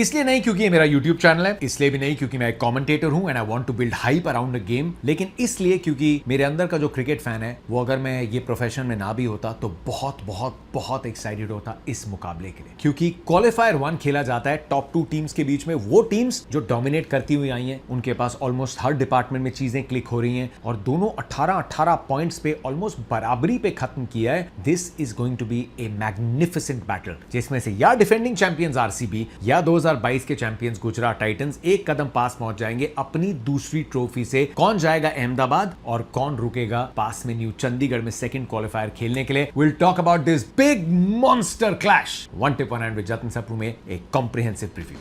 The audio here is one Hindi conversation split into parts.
इसलिए नहीं क्योंकि ये मेरा यूट्यूब चैनल है, इसलिए भी नहीं क्योंकि मैं एक कमेंटेटर हूं and I want to build hype around the game, लेकिन इसलिए क्योंकि मेरे अंदर का जो क्रिकेट फैन है वो अगर मैं ये प्रोफेशन में ना भी होता तो बहुत बहुत बहुत एक्साइटेड होता इस मुकाबले के लिए, क्योंकि क्वालिफायर 1 खेला जाता है टॉप 2 टीम्स के बीच में। वो टीम्स जो डोमिनेट करती हुई आई हैं, उनके पास ऑलमोस्ट हर डिपार्टमेंट में चीजें क्लिक हो रही हैं और दोनों 18-18 पॉइंट्स पे ऑलमोस्ट बराबरी पे खत्म किया है। This is going to be a magnificent battle, जिसमें से या डिफेंडिंग चैंपियंस आरसीबी या 2022 के चैंपियंस गुजरात टाइटंस एक कदम पास पहुंच जाएंगे अपनी दूसरी ट्रॉफी से। कौन जाएगा अहमदाबाद और कौन रुकेगा पास में न्यू चंडीगढ़ में सेकंड क्वालिफायर खेलने के लिए? Will talk about this big monster clash one tip on and with Jatin Sapru में एक comprehensive preview.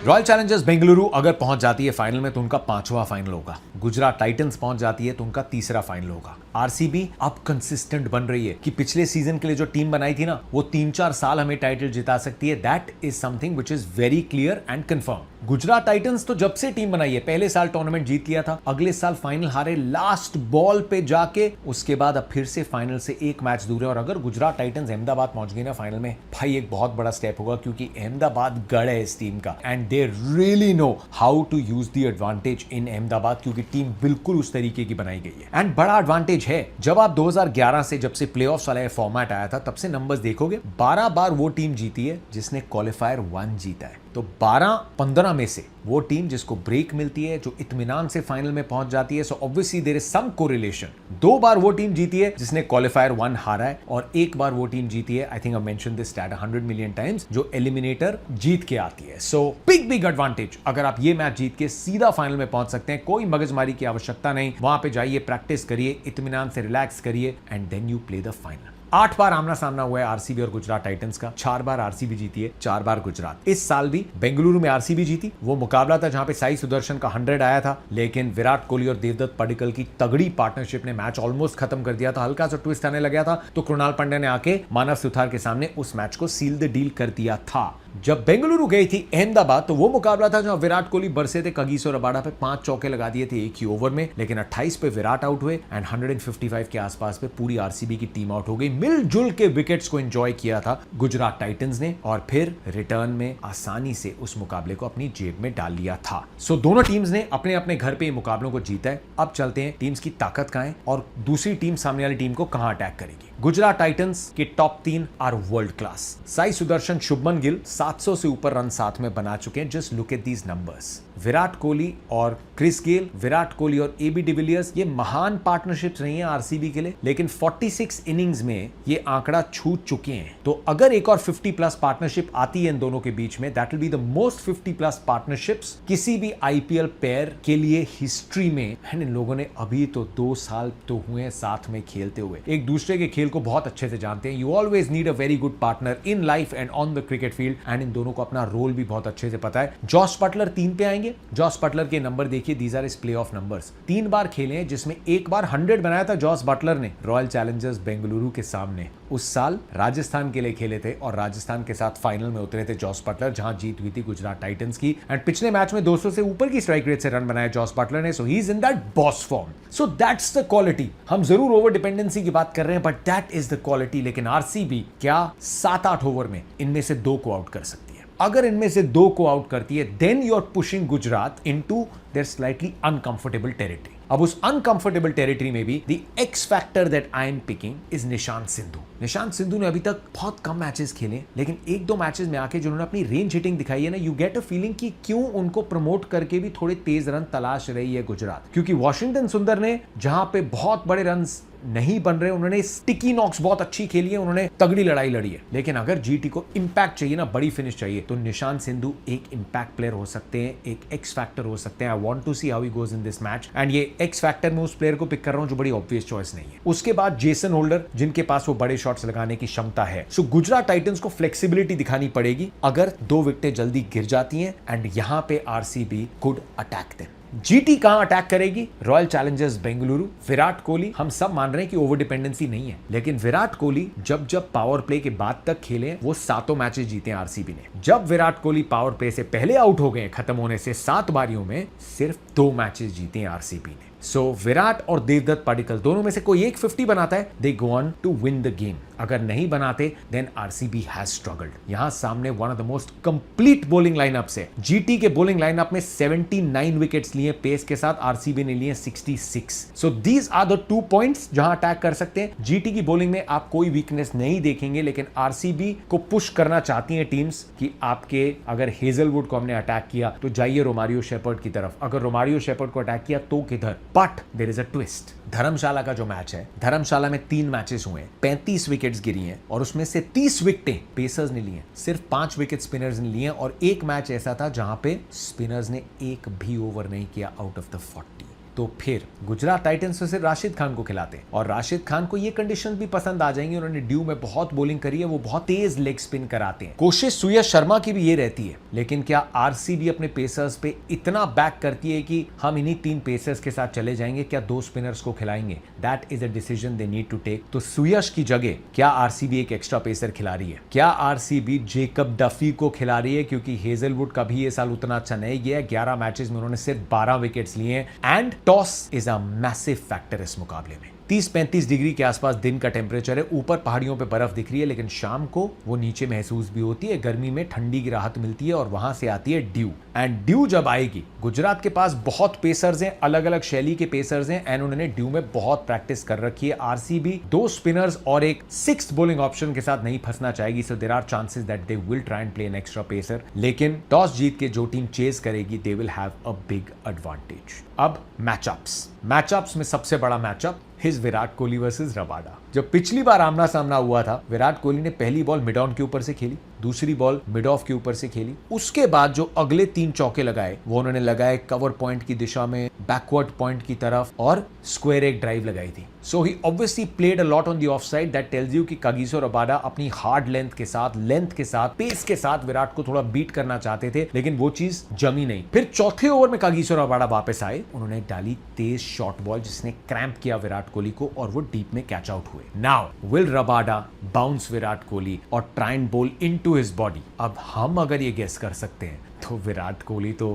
Royal Challengers Bengaluru अगर पहुंच जाती है फाइनल में तो उनका 5वां फाइनल होगा। गुजरात टाइटंस पहुंच जाती है तो उनका 3रा फाइनल होगा। आरसीबी अब कंसिस्टेंट बन रही है कि पिछले सीजन के लिए जो टीम बनाई थी ना, वो 3-4 साल हमें टाइटल जिता सकती है। That is something which is very clear and confirm. Gujarat Titans तो जब से टीम बनाई है, पहले साल टूर्नामेंट जीत लिया था, अगले साल फाइनल हारे लास्ट बॉल पे जाके, उसके बाद अब फिर से फाइनल से एक मैच दूर है। और अगर गुजरात टाइटंस अहमदाबाद पहुंच गई ना फाइनल में, भाई एक बहुत बड़ा स्टेप होगा, क्योंकि अहमदाबाद गढ़ है इस टीम का and they really know how to use the advantage in Ahmedabad, क्योंकि टीम बिल्कुल उस तरीके की बनाई गई है। एंड बड़ा एडवांटेज है, जब आप 2011 से, जब से प्लेऑफ्स वाला फॉर्मेट आया था, तब से नंबर्स देखोगे, 12 बार वो टीम जीती है जिसने क्वालिफायर 1 जीता है। तो 12-15 में से वो टीम जिसको ब्रेक मिलती है, जो इत्मीनान से फाइनल में पहुंच जाती है, so obviously there is some correlation. 2 बार वो टीम जीती है जिसने क्वालिफायर 1 हारा है, और 1 बार वो टीम जीती है, I think I mention this stat 100 million times, जो एलिमिनेटर जीत के आती है। सो बिग एडवांटेज, अगर आप ये मैच जीत के सीधा फाइनल में पहुंच सकते हैं, कोई मगजमारी की आवश्यकता नहीं। वहां पे जाइए, प्रैक्टिस करिए, इत्मीनान से रिलैक्स करिए and then you play the final. 8 बार आमना सामना हुआ है आरसीबी और गुजरात टाइटंस का। 4 बार आरसीबी जीती है, 4 बार गुजरात। इस साल भी बेंगलुरु में आरसीबी जीती। वो मुकाबला था जहां पे साई सुदर्शन का 100 आया था, लेकिन विराट कोहली और देवदत्त पडिक्कल की तगड़ी पार्टनरशिप ने मैच ऑलमोस्ट खत्म कर दिया था। हल्का सा ट्विस्ट आने लगा था तो कृणाल पांड्या ने आके मानव सुथार के सामने उस मैच को सील द डील कर दिया था। जब बेंगलुरु गई थी अहमदाबाद, तो वो मुकाबला था जहां विराट कोहली बरसे थे कगिसो रबाडा पे, 5 चौके लगा दिए थे एक ही ओवर में, लेकिन 28 पे विराट आउट हुए एंड 155 के आसपास पे पूरी आरसीबी की टीम आउट हो गई। मिलजुल के विकेट्स को एंजॉय किया था गुजरात टाइटंस ने, और फिर रिटर्न में आसानी से उस मुकाबले को अपनी जेब में डाल लिया था। सो दोनों टीम्स ने अपने अपने घर पे मुकाबलों को जीता है। अब चलते हैं टीम्स की ताकत कहां है और दूसरी टीम सामने वाली टीम को कहां अटैक करेगी। गुजरात टाइटंस के top 3 are world class. Sai Sudharsan, Shubman Gill 700 से ऊपर रन साथ में बना चुके हैं। Just look at these numbers. Virat Kohli और क्रिस गेल, विराट कोहली और एबी डिविलियर्स, ये महान पार्टनरशिप्स रही हैं आरसीबी के लिए, लेकिन 46 इनिंग्स में ये आंकड़ा छू चुके हैं। तो अगर एक और 50+ पार्टनरशिप आती है इन दोनों के बीच में, that will be the most 50+ partnerships किसी भी आईपीएल पेयर के लिए हिस्ट्री में। एंड इन लोगों ने अभी तो 2 साल तो हुए साथ में खेलते हुए, एक दूसरे के खेल को बहुत अच्छे से जानते हैं। You always need a very good partner in life and on the cricket field, and in दोनों को अपना रोल भी बहुत अच्छे से पता है। जॉस बटलर 3 पे आएंगे। जॉस बटलर के नंबर देखिए, these are is playoff numbers. 3 बार खेले हैं, जिसमें 1 बार 100 बनाया था जॉस बटलर ने रॉयल चैलेंजर्स बेंगलुरु के सामने। उस साल राजस्थान के लिए खेले थे और राजस्थान के साथ फाइनल में उतरे थे जॉस बटलर, जहां जीत हुई थी गुजरात टाइटंस की। एंड पिछले मैच में 200 से ऊपर की स्ट्राइक रेट से रन बनाए जॉस बटलर ने। So he is in that boss form. So that's the quality. हम जरूर ओवर डिपेंडेंसी की बात कर रहे हैं, but that is the quality. लेकिन आरसीबी क्या 7-8 ओवर में इनमें से 2 को आउट कर सकती है? अगर इनमें से 2 को आउट करती है, then you are pushing Gujarat into their slightly uncomfortable territory. अब उस अनकंफर्टेबल टेरिटरी में भी the X factor that I am picking is Nishant Sindhu. Nishant Sindhu ने अभी तक बहुत कम मैचेस खेले, लेकिन 1-2 मैचेस में आके जिन्होंने अपनी रेंज हिटिंग दिखाई है ना, यू गेट अ फीलिंग कि क्यों उनको प्रमोट करके भी थोड़े तेज रन तलाश रही है गुजरात। क्योंकि वॉशिंगटन सुंदर ने जहां पे बहुत बड़े रन नहीं बन रहे, उन्होंने स्टिकी नॉक्स बहुत अच्छी खेली है, उन्होंने तगड़ी लड़ाई लड़ी है। लेकिन अगर जीटी को इंपैक्ट चाहिए ना, बड़ी फिनिश चाहिए, तो निशांत सिंधु एक इंपैक्ट प्लेयर हो सकते हैं, एक एक्स फैक्टर हो सकते हैं। I want to see how he goes in this match, and ये एक्स फैक्टर में उस प्लेयर को पिक कर रहा हूं जो बड़ी ऑब्वियस चॉइस नहीं है। उसके बाद जेसन होल्डर, जिनके पास वो बड़े शॉट्स लगाने की क्षमता है। सो गुजरात टाइटंस को फ्लेक्सिबिलिटी दिखानी पड़ेगी अगर 2 विकेटें जल्दी गिर जाती हैं, एंड यहां पे RCB could attack them. GT कहां अटैक करेगी? Royal Challengers Bengaluru. विराट कोहली, हम सब मान रहे हैं कि ओवर डिपेंडेंसी नहीं है, लेकिन विराट कोहली जब जब पावर प्ले के बाद तक खेले वो 7 मैचेस जीते हैं आरसीबी ने। जब विराट कोहली पावर प्ले से पहले आउट हो गए खत्म होने से 7 बारियों में, सिर्फ 2 मैचेस जीते हैं आरसीबी ने। सो विराट और देवदत्त पाडिक्कल दोनों में से कोई एक 50 बनाता है, they go on to win the game. अगर नहीं बनाते देन आरसीबी हैज स्ट्रगल्ड। यहां सामने one of the most complete bowling lineup से जीटी के बॉलिंग लाइनअप में 79 विकेट्स लिए पेस के साथ, आरसीबी ने लिए 66। So these are the 2 points जहां अटैक कर सकते हैं। जीटी की बॉलिंग में आप कोई वीकनेस नहीं देखेंगे, लेकिन आरसीबी को पुश करना चाहती हैं टीम्स कि आपके अगर हेजलवुड को हमने अटैक किया तो जाइए रोमारियो शेपर्ड की तरफ, अगर रोमारियो शेपर्ड को अटैक किया तो किधर। But there is a twist. Dharamshala का जो मैच है, धर्मशाला में 3 मैचेस हुए, 35 विकेट्स गिरी हैं और उसमें से 30 विकेटें पेसर्स ने ली हैं, सिर्फ 5 विकेट स्पिनर्स ने लिए हैं। और एक मैच ऐसा था जहां पे स्पिनर्स ने एक भी ओवर नहीं किया आउट ऑफ द 40। तो फिर गुजरात टाइटंस से सिर्फ राशिद खान को खिलाते हैं और राशिद खान को ये कंडीशन भी पसंद आ जाएंगी। उन्होंने ड्यू में बहुत बॉलिंग करी है, वो बहुत तेज लेग स्पिन कराते हैं। कोशिश सुयश शर्मा की भी ये रहती है, लेकिन क्या आरसीबी अपने पेसर्स पे इतना बैक करती है कि हम इन्हीं 3 पेसर्स के साथ चले जाएंगे, क्या 2 स्पिनर्स को खिलाएंगे? That is a decision they need to take. तो सुयश की जगह क्या आरसीबी एक एक्स्ट्रा पेसर खिला रही है? क्या आरसीबी जेकब डफी को खिला रही है? क्योंकि हेजलवुड का भी ये साल उतना अच्छा नहीं गया, 11 मैचेस में उन्होंने सिर्फ 12 विकेट्स लिए हैं। And toss is a massive factor इस मुकाबले में। 30-35 डिग्री के आसपास दिन का टेम्परेचर है, ऊपर पहाड़ियों पे बर्फ दिख रही है, लेकिन शाम को वो नीचे महसूस भी होती है। गर्मी में ठंडी की राहत मिलती है और वहां से आती है ड्यू। एंड ड्यू जब आएगी, गुजरात के पास बहुत पेसर्स हैं, अलग अलग शैली के पेसर्स हैं, एंड उन्होंने ड्यू में बहुत प्रैक्टिस कर रखी है। आरसीबी 2 स्पिनर्स और एक 6th बॉलिंग ऑप्शन के साथ नहीं फंसना चाहेगी, so there are chances that they will try and play an extra pacer. लेकिन टॉस जीत के जो टीम चेज करेगी, they will have a big advantage. अब मैचअप्स में सबसे बड़ा matchup is Virat Kohli versus Rabada. जब पिछली बार आमना सामना हुआ था, विराट कोहली ने पहली बॉल मिड ऑन के ऊपर से खेली, दूसरी बॉल मिड ऑफ के ऊपर से खेली। उसके बाद जो अगले 3 चौके लगाए वो उन्होंने लगाए कवर पॉइंट की दिशा में, बैकवर्ड पॉइंट की तरफ और स्क्वायर एक ड्राइव लगाई थी। So he obviously played a lot on the off side. That tells you कि कागिसो रबाडा अपनी हार्ड लेंथ के साथ, पेस के साथ विराट को थोड़ा बीट करना चाहते थे, लेकिन वो चीज जमी नहीं। फिर चौथे ओवर में कागिसो रबाडा वापस आए, उन्होंने डाली तेज शॉर्ट बॉल जिसने क्रैम्प किया विराट कोहली को और वो डीप में कैच आउट हुए। Now will Rabada bounce Virat Kohli और try and bowl into his body? अब हम अगर ये गेस कर सकते हैं तो विराट कोहली तो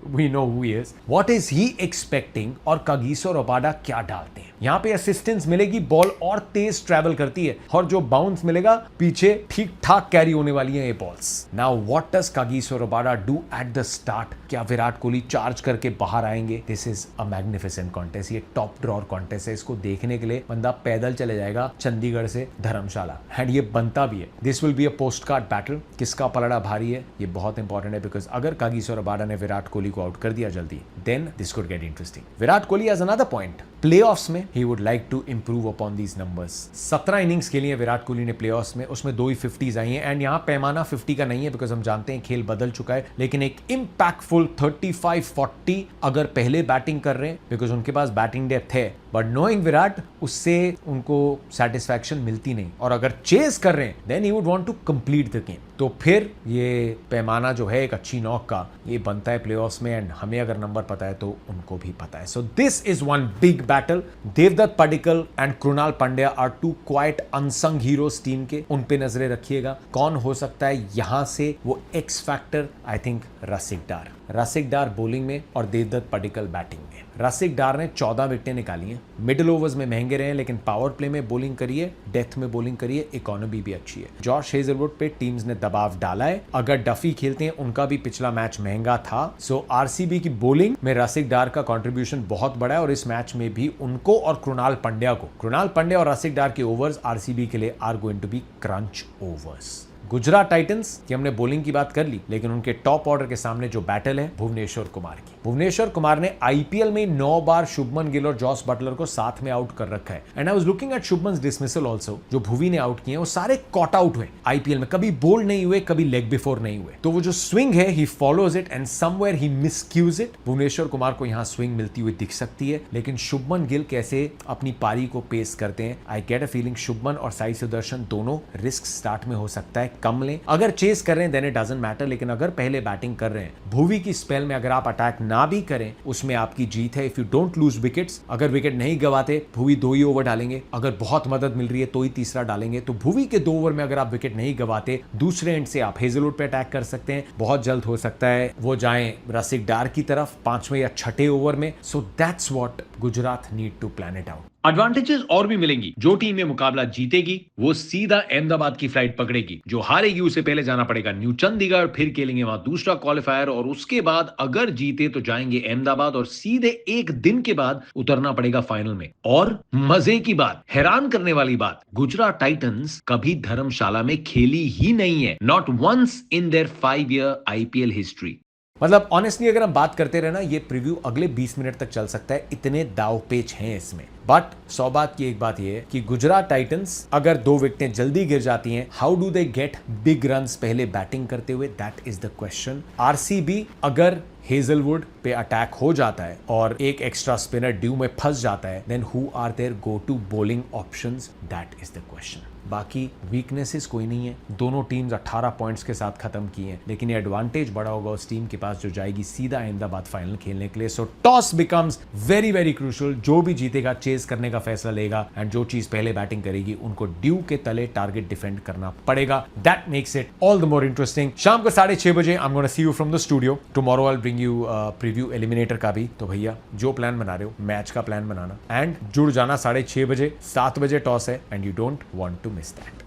we know who he is, what is he expecting और कागिसो रबाडा क्या डालते हैं? यहां पे असिस्टेंस मिलेगी, बॉल और तेज ट्रैवल करती है और जो बाउंस मिलेगा पीछे ठीक ठाक कैरी होने वाली है ये balls. Now what does Kagiso Rabada do at the start? क्या विराट कोहली चार्ज करके बाहर आएंगे? This is a magnificent contest, ये टॉप ड्रॉर कॉन्टेस्ट है। इसको देखने के लिए बंदा पैदल चले जाएगा चंडीगढ़ से धर्मशाला, एंड ये बनता भी है। This will be a post card battle. किसका पलड़ा भारी है ये बहुत इंपॉर्टेंट है, बिकॉज अगर कागिसो रबाडा ने विराट कोहली को आउट कर दिया जल्दी, then this could get interesting. Virat Kohli has another point, playoffs में he would like to improve upon these numbers. 17 innings खेली है विराट कोहली ने प्लेऑफ्स में, उसमें 2 ही 50s आई हैं। एंड यहां पैमाना 50 का नहीं है, बिकॉज हम जानते हैं खेल बदल चुका है, लेकिन एक इंपैक्टफुल 35-40 अगर पहले बैटिंग कर रहे हैं, बिकॉज उनके पास बैटिंग डेप्थ है, बट नोइंग विराट उससे उनको सेटिस्फैक्शन मिलती नहीं। और अगर चेस कर रहे हैं then he would want to complete the game. तो फिर ये पैमाना जो है एक अच्छी नॉक का, ये बनता है प्लेऑफ्स में, एंड हमें अगर नंबर पता है तो उनको भी पता है। So this is one big battle. Devdutt Padikkal and Krunal Pandya are 2 quite unsung heroes team के, उन पे नजरें रखिएगा। कौन हो सकता है यहां से वो x factor? I think Rasik Dar bowling में और देवदत्त पाडिक्कल बैटिंग में। रसिक डार ने 14 विकेटें निकाली हैं, मिडिल ओवर्स में महंगे रहे, लेकिन पावर प्ले में बॉलिंग करिए, डेथ में बॉलिंग करिए, इकोनॉमी भी अच्छी है। जॉश हेजलवुड पे टीम्स ने दबाव डाला है। अगर डफी खेलते हैं, उनका भी पिछला मैच महंगा था। सो आरसीबी की बॉलिंग में रसिक डार का कंट्रीब्यूशन बहुत बड़ा है और इस मैच में भी उनको और कृणाल पांड्या और रसिक डार के ओवर्स आरसीबी के लिए are going to be crunch overs. Gujarat Titans की हमने बॉलिंग की बात कर ली, लेकिन उनके टॉप ऑर्डर के सामने जो बैटल है भुवनेश्वर कुमार की। भुवनेश्वर कुमार ने आईपीएल में 9 बार शुभमन गिल और जॉस बटलर को साथ में आउट कर रखा है। And I was looking at Shubman's dismissal also, जो भुवी ने आउट किए वो सारे कॉट आउट हुए आईपीएल में, कभी बोल्ड नहीं हुए, कभी लेग बिफोर नहीं हुए। तो वो जो स्विंग है he follows it and somewhere he miscues it. Bhuvneshwar Kumar को यहाँ स्विंग मिलती हुई दिख सकती है, लेकिन शुभमन गिल कैसे अपनी पारी को पेस करते हैं, I get a feeling Shubman और साई सुदर्शन दोनों रिस्क स्टार्ट में हो सकता है स्ट्राइक कम लें। अगर चेस कर रहे हैं देन इट डजंट मैटर, लेकिन अगर पहले बैटिंग कर रहे हैं भुवी की स्पेल में अगर आप अटैक ना भी करें उसमें आपकी जीत है। If you don't lose wickets, अगर विकेट नहीं गवाते भुवी 2 ही ओवर डालेंगे, अगर बहुत मदद मिल रही है तो ही तीसरा डालेंगे। तो भुवी के 2 ओवर में अगर आप विकेट नहीं गवाते दूसरे एंड से आप हेजलवुड पे अटैक कर सकते हैं। बहुत जल्द हो सकता है वो जाएं रसिक डार की तरफ 5वें या 6ठे ओवर में। So that's what Gujarat need to plan it out. Advantages और भी मिलेंगी। जो टीम ये मुकाबला जीतेगी वो सीधा अहमदाबाद की फ्लाइट पकड़ेगी, जो हारेगी उसे पहले जाना पड़ेगा न्यू चंडीगढ़, फिर खेलेंगे वहां दूसरा क्वालिफायर और उसके बाद अगर जीते तो जाएंगे अहमदाबाद और सीधे एक दिन के बाद उतरना पड़ेगा फाइनल में। और मजे की बात, हैरान करने वाली बात, गुजरात टाइटंस कभी धर्मशाला में खेली ही नहीं है, not once in their 5-year IPL हिस्ट्री। मतलब ऑनेस्टली अगर हम बात करते रहे ना ये प्रीव्यू अगले 20 मिनट तक चल सकता है, इतने दाव पेच हैं इसमें। बट 100 बात की एक बात ये है कि गुजरात टाइटंस अगर 2 विकेटें जल्दी गिर जाती हैं, how do they get big runs पहले बैटिंग करते हुए, that is the question. RCB अगर हेजलवुड पे अटैक हो जाता है और एक एक्स्ट्रा स्पिनर ड्यू में फंस जाता है, then who are their go to bowling options, that is the question. बाकी वीकनेसेस कोई नहीं है, दोनों टीम्स 18 पॉइंट्स के साथ खत्म की हैं, लेकिन ये एडवांटेज बड़ा होगा उस टीम के पास जो जाएगी सीधा अहमदाबाद फाइनल खेलने के लिए। So toss becomes very very crucial. जो भी जीतेगा चेस करने का फैसला लेगा एंड जो चीज पहले बैटिंग करेगी उनको ड्यू के तले टारगेट डिफेंड करना पड़ेगा। That makes it all the more interesting. शाम को 6:30 बजे I am gonna see you from the studio. Tomorrow I will bring you preview eliminator का भी। तो भैया जो प्लान बना रहे हो मैच का प्लान बनाना एंड जुड़ जाना 6:30 बजे। 7 बजे टॉस है and you don't want to miss that.